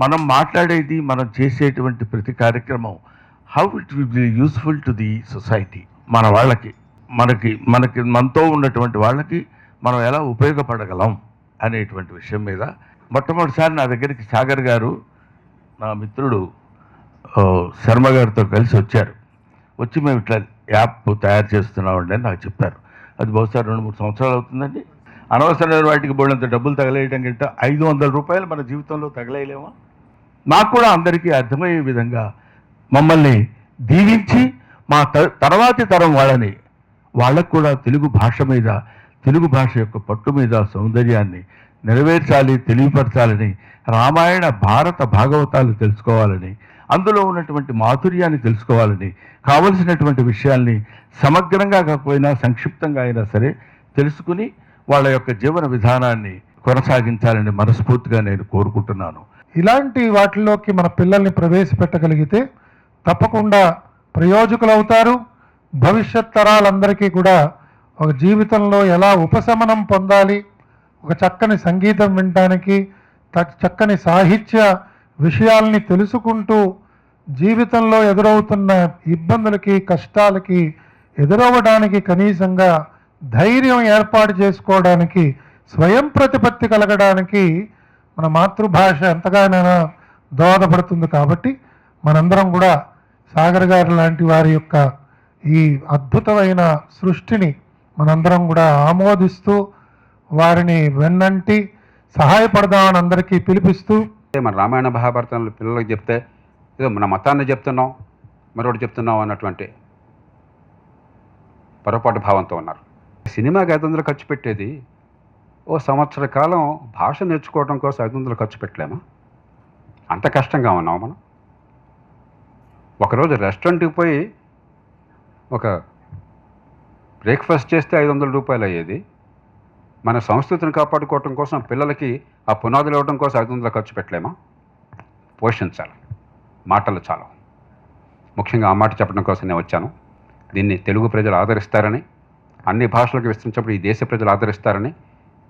మనం మాట్లాడేది, మనం చేసేటువంటి ప్రతి కార్యక్రమం how it will be useful to the society. మన వాళ్ళకి, మనతో ఉన్నటువంటి వాళ్ళకి మనం ఎలా ఉపయోగపడగలం అనేటువంటి విషయం మీద మొట్టమొదటిసారి నా దగ్గరికి సాగర్ గారు, నా మిత్రుడు శర్మ గారితో కలిసి వచ్చారు. వచ్చి మేము ఇట్లా యాప్ తయారు చేస్తున్నామండి అని నాకు చెప్పారు. అది బహుశా 2-3 సంవత్సరాలు అవుతుందండి. అనవసరమైన వాటికి బోళ్ళంత డబ్బులు తగలేయడం కంటే 500 రూపాయలు మన జీవితంలో తగలేయలేమా? నాకు కూడా అందరికీ అర్థమయ్యే విధంగా మమ్మల్ని దీవించి మా తర్వాతి తరం వాళ్ళకు కూడా తెలుగు భాష మీద, తెలుగు భాష యొక్క పట్టు మీద సౌందర్యాన్ని నెరవేర్చాలి, తెలియపరచాలని, రామాయణ భారత భాగవతాలు తెలుసుకోవాలని, అందులో ఉన్నటువంటి మాధుర్యాన్ని తెలుసుకోవాలని, కావలసినటువంటి విషయాల్ని సమగ్రంగా కాకపోయినా సంక్షిప్తంగా అయినా సరే తెలుసుకుని వాళ్ళ యొక్క జీవన విధానాన్ని కొనసాగించాలని మనస్ఫూర్తిగా నేను కోరుకుంటున్నాను. ఇలాంటి వాటిలోకి మన పిల్లల్ని ప్రవేశపెట్టగలిగితే తప్పకుండా ప్రయోజకులు అవుతారు. భవిష్యత్ తరాలందరికీ కూడా ఒక జీవితంలో ఎలా ఉపశమనం పొందాలి, ఒక చక్కని సంగీతం వినటానికి, చక్కని సాహిత్య విషయాల్ని తెలుసుకుంటూ జీవితంలో ఎదురవుతున్న ఇబ్బందులకి, కష్టాలకి ఎదురవ్వడానికి కనీసంగా ధైర్యం ఏర్పాటు చేసుకోవడానికి, స్వయం ప్రతిపత్తి కలగడానికి మన మాతృభాష ఎంతగానైనా దోహదపడుతుంది. కాబట్టి మనందరం కూడా సాగర్ గారు లాంటి వారి యొక్క ఈ అద్భుతమైన సృష్టిని మనందరం కూడా ఆమోదిస్తూ వారిని వెన్నంటి సహాయపడదామని అందరికీ పిలిపిస్తూ, మన రామాయణ మహాభారతంలో పిల్లలకు చెప్తే ఏదో మన మతాన్ని చెప్తున్నాం, మరొకటి చెప్తున్నాం అన్నటువంటి పొరపాటు భావంతో ఉన్నారు. సినిమాకి 500 ఖర్చు పెట్టేది ఓ సంవత్సర కాలం భాష నేర్చుకోవడం కోసం 500 ఖర్చు పెట్టలేమా? అంత కష్టంగా ఉన్నాం మనం. ఒకరోజు రెస్టారెంట్కి పోయి ఒక బ్రేక్ఫాస్ట్ చేస్తే 500 రూపాయలు అయ్యేది. మన సంస్కృతిని కాపాడుకోవటం కోసం, పిల్లలకి ఆ పునాదులు ఇవ్వడం కోసం 500 ఖర్చు పెట్టలేమా? పోషించాలి, మాటలు చాలు. ముఖ్యంగా ఆ మాట చెప్పడం కోసం నేను వచ్చాను. దీన్ని తెలుగు ప్రజలు ఆదరిస్తారని, అన్ని భాషలకు విస్తరించినప్పుడు ఈ దేశ ప్రజలు ఆదరిస్తారని,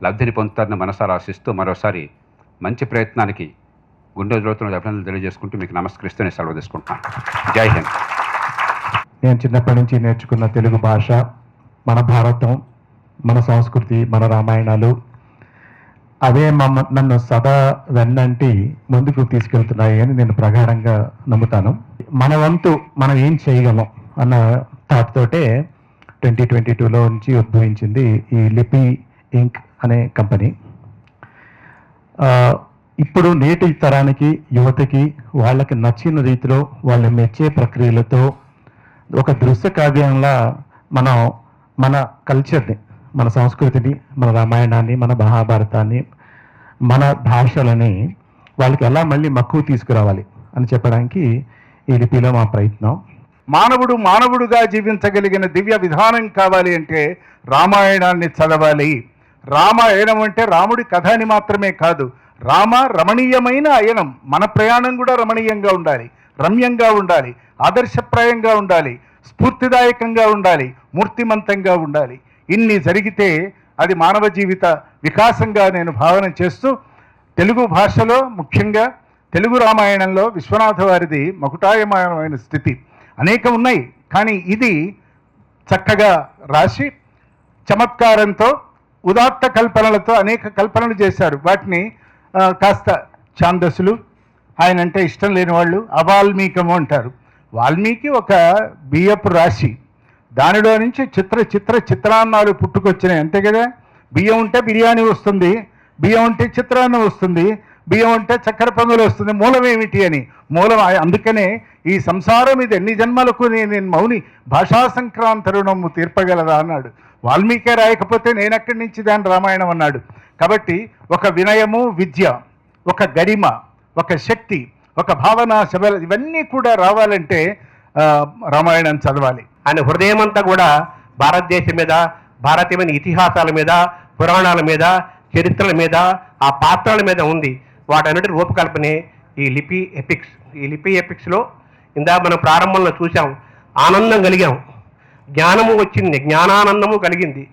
లబ్ధిని పొందుతారని మనసారా ఆశిస్తూ మరోసారి మంచి ప్రయత్నానికి గుండె జ్యోతులను అభినందనలు తెలియజేసుకుంటూ మీకు నమస్కరిస్తూ నేను సెలవు తీసుకుంటున్నాను. జై హింద్. నేను చిన్నప్పటి నుంచి నేర్చుకున్న తెలుగు భాష, మన భారతం, మన సంస్కృతి, మన రామాయణాలు అవే నన్ను సదా వెన్నంటి ముందుకు తీసుకెళ్తున్నాయి అని నేను ప్రగాఢంగా నమ్ముతాను. మన వంతు మనం ఏం చేయగలం అన్న థాట్ తోటే 2022లో నుంచి ఉద్భవించింది ఈ లిపి ఇంక్ అనే కంపెనీ. ఇప్పుడు నేటి తరానికి, యువతకి వాళ్ళకి నచ్చిన రీతిలో, వాళ్ళు మెచ్చే ప్రక్రియలతో ఒక దృశ్య కావ్యంలా మనం మన కల్చర్ని, మన సంస్కృతిని, మన రామాయణాన్ని, మన మహాభారతాన్ని, మన భాషలని వాళ్ళకి ఎలా మళ్ళీ మక్కువ తీసుకురావాలి అని చెప్పడానికి ఈ లిపిలో మా ప్రయత్నం. మానవుడుగా జీవించగలిగిన దివ్య విధానం కావాలి అంటే రామాయణాన్ని చదవాలి. రామాయణం అంటే రాముడి కథ అని మాత్రమే కాదు, రమణీయమైన అయనం. మన ప్రయాణం కూడా రమణీయంగా ఉండాలి, రమ్యంగా ఉండాలి, ఆదర్శప్రాయంగా ఉండాలి, స్ఫూర్తిదాయకంగా ఉండాలి, మూర్తిమంతంగా ఉండాలి. ఇన్ని జరిగితే అది మానవ జీవిత వికాసంగా నేను భావన చేస్తూ, తెలుగు భాషలో ముఖ్యంగా తెలుగు రామాయణంలో విశ్వనాథ వారిది మకుటాయమానమైన స్థితి అనేకం ఉన్నాయి. కానీ ఇది చక్కగా రాసి చమత్కారంతో, ఉదాత్త కల్పనలతో అనేక కల్పనలు చేశారు. వాటిని కాస్త ఛాందస్సులు, ఆయన అంటే ఇష్టం లేని వాళ్ళు అవాల్మీకము అంటారు. వాల్మీకి ఒక బియ్యపు రాశి, దానిలో నుంచి చిత్రాన్నాలు పుట్టుకొచ్చినాయి, అంతే కదా. బియ్యం ఉంటే బిర్యానీ వస్తుంది, బియ్యం ఉంటే చిత్రాన్నం వస్తుంది, బియ్యం ఉంటే చక్కెర పొంగలు వస్తుంది. మూలం ఏమిటి అని, మూలం అందుకనే ఈ సంసారం ఇది ఎన్ని జన్మలకు నేను మౌని భాషా సంక్రాంతరుణము తీర్పగలదా అన్నాడు. వాల్మీకే రాయకపోతే నేనెక్కడి నుంచి దాని రామాయణం అన్నాడు. కాబట్టి ఒక వినయము, విద్య, ఒక గరిమ, ఒక శక్తి, ఒక భావన, శబల, ఇవన్నీ కూడా రావాలంటే రామాయణం చదవాలి. ఆయన హృదయం అంతా కూడా భారతదేశం మీద, భారతీయమైన ఇతిహాసాల మీద, పురాణాల మీద, చరిత్రల మీద, ఆ పాత్రల మీద ఉంది. వాటన్నిటి రూపకల్పనే ఈ లిపి ఎపిక్స్. ఈ లిపి ఎపిక్స్లో ఇందాక మనం ప్రారంభంలో చూసాం, ఆనందం కలిగాం, జ్ఞానము వచ్చింది, జ్ఞానానందము కలిగింది.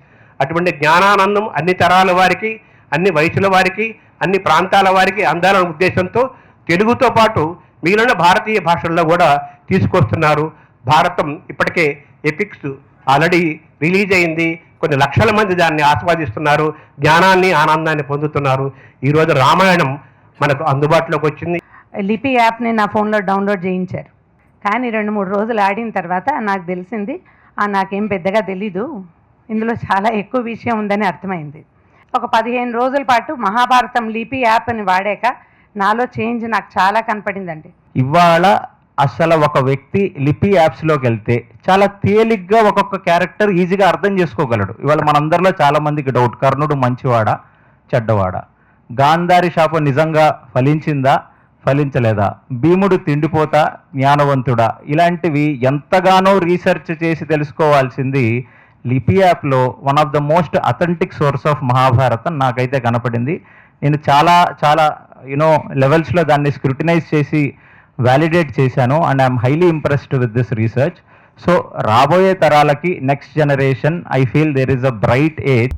అటువంటి జ్ఞానానందం అన్ని తరాల వారికి, అన్ని వయసుల వారికి, అన్ని ప్రాంతాల వారికి అందాలనే ఉద్దేశంతో తెలుగుతో పాటు మిగిలిన భారతీయ భాషల్లో కూడా తీసుకొస్తున్నారు. భారతం ఇప్పటికే ఎపిక్స్ ఆల్రెడీ రిలీజ్ అయింది. కొన్ని లక్షల మంది దాన్ని ఆస్వాదిస్తున్నారు, జ్ఞానాన్ని ఆనందాన్ని పొందుతున్నారు. ఈరోజు రామాయణం మనకు అందుబాటులోకి వచ్చింది. లిపి యాప్ని నా ఫోన్లో డౌన్లోడ్ చేయించారు. కానీ 2-3 రోజులు ఆడిన తర్వాత నాకు తెలిసింది, నాకేం పెద్దగా తెలీదు, ఇందులో చాలా ఎక్కువ విషయం ఉందని అర్థమైంది. ఒక 15 రోజుల పాటు మహాభారతం లిపి యాప్ని వాడాక నాలో చేంజ్ నాకు చాలా కనపడిందండి. ఇవాళ అసలు ఒక వ్యక్తి లిపి యాప్స్లోకి వెళ్తే చాలా తేలిగ్గా ఒక్కొక్క క్యారెక్టర్ ఈజీగా అర్థం చేసుకోగలడు. ఇవాళ మనందరిలో చాలా మందికి డౌట్, కర్ణుడు మంచివాడా చెడ్డవాడా, గాంధారి శాపం నిజంగా ఫలించిందా ఫలించలేదా, భీముడు తిండిపోతా జ్ఞానవంతుడా, ఇలాంటివి ఎంతగానో రీసెర్చ్ చేసి తెలుసుకోవాల్సింది లిపి యాప్లో one of the most authentic source of Mahabharatam నాకైతే కనపడింది. నేను చాలా చాలా లెవెల్స్లో దాన్ని స్క్రూటినైజ్ చేసి వ్యాలిడేట్ చేశాను and I'm highly impressed with this research. So రాబోయే తరాలకి next generation I feel there is a bright age.